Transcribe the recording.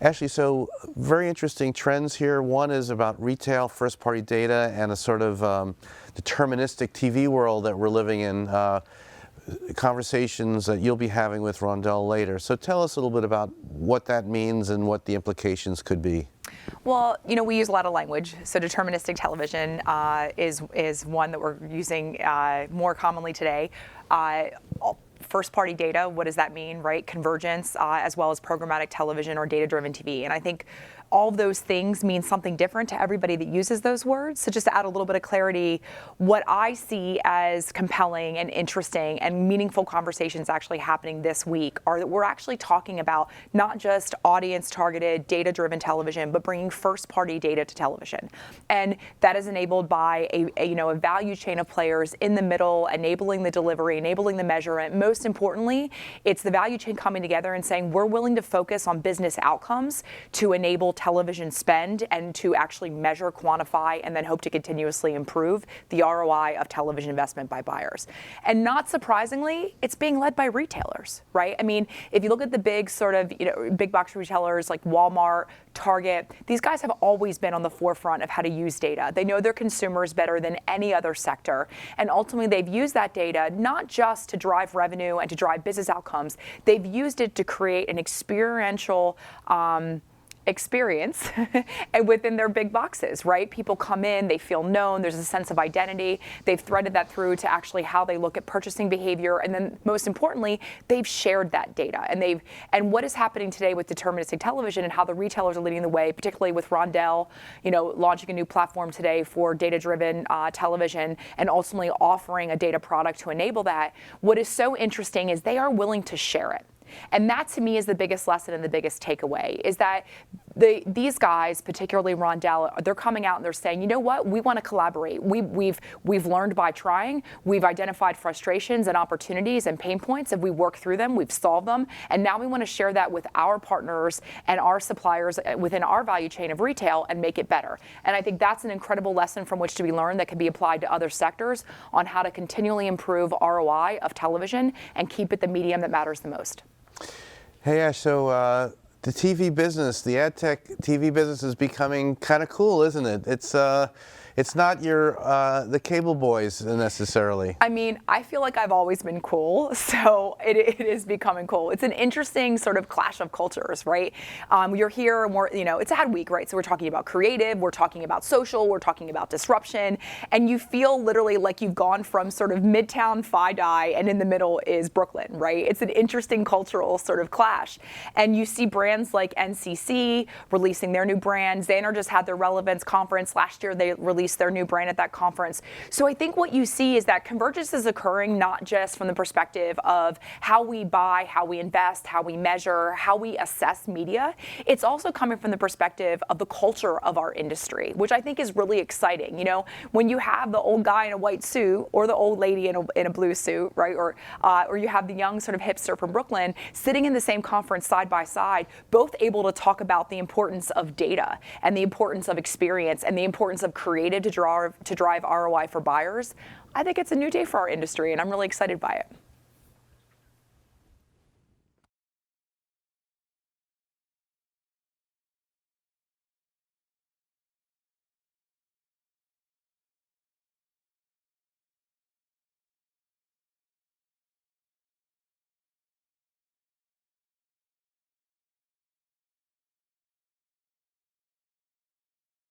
Ashely, so very interesting trends here. One is about retail first-party data and a sort of deterministic TV world that we're living in, conversations that you'll be having with Roundel later. So tell us a little bit about what that means and what the implications could be. Well, you know, we use a lot of language. So deterministic television is one that we're using more commonly today. First-party data, what does that mean, right? Convergence, as well as programmatic television or data-driven TV. And I think all of those things mean something different to everybody that uses those words. So just to add a little bit of clarity, what I see as compelling and interesting and meaningful conversations actually happening this week are that we're actually talking about not just audience-targeted, data-driven television, but bringing first-party data to television. And that is enabled by a value chain of players in the middle, enabling the delivery, enabling the measurement. Most importantly, it's the value chain coming together and saying we're willing to focus on business outcomes to enable television spend and to actually measure, quantify, and then hope to continuously improve the ROI of television investment by buyers. And not surprisingly, it's being led by retailers, right? I mean, if you look at the big sort of, big box retailers like Walmart, Target, these guys have always been on the forefront of how to use data. They know their consumers better than any other sector. And ultimately, they've used that data not just to drive revenue and to drive business outcomes, they've used it to create an experiential experience and within their big boxes, right? People come in, they feel known, there's a sense of identity. They've threaded that through to actually how they look at purchasing behavior, and then most importantly, they've shared that data. And what is happening today with deterministic television and how the retailers are leading the way, particularly with Roundel, launching a new platform today for data-driven television and ultimately offering a data product to enable that. What is so interesting is they are willing to share it. And that, to me, is the biggest lesson and the biggest takeaway, is that these guys, particularly Roundel, they're coming out and they're saying, you know what, we want to collaborate. We've learned by trying. We've identified frustrations and opportunities and pain points, and we work through them. We've solved them. And now we want to share that with our partners and our suppliers within our value chain of retail and make it better. And I think that's an incredible lesson from which to be learned that can be applied to other sectors on how to continually improve ROI of television and keep it the medium that matters the most. Hey Ash, so the TV business, the ad tech TV business is becoming kind of cool, isn't it? It's not the cable boys necessarily. I mean, I feel like I've always been cool, so it is becoming cool. It's an interesting sort of clash of cultures, right? You're here, and it's ad week, right? So we're talking about creative, we're talking about social, we're talking about disruption, and you feel literally like you've gone from sort of Midtown FiDi, and in the middle is Brooklyn, right? It's an interesting cultural sort of clash. And you see brands like NCC releasing their new brand. Xandr just had their relevance conference. Last year, they released their new brand at that conference. So I think what you see is that convergence is occurring not just from the perspective of how we buy, how we invest, how we measure, how we assess media. It's also coming from the perspective of the culture of our industry, which I think is really exciting. When you have the old guy in a white suit or the old lady in a blue suit, right, or you have the young sort of hipster from Brooklyn sitting in the same conference side by side, both able to talk about the importance of data and the importance of experience and the importance of creative to drive ROI for buyers, I think it's a new day for our industry, and I'm really excited by it.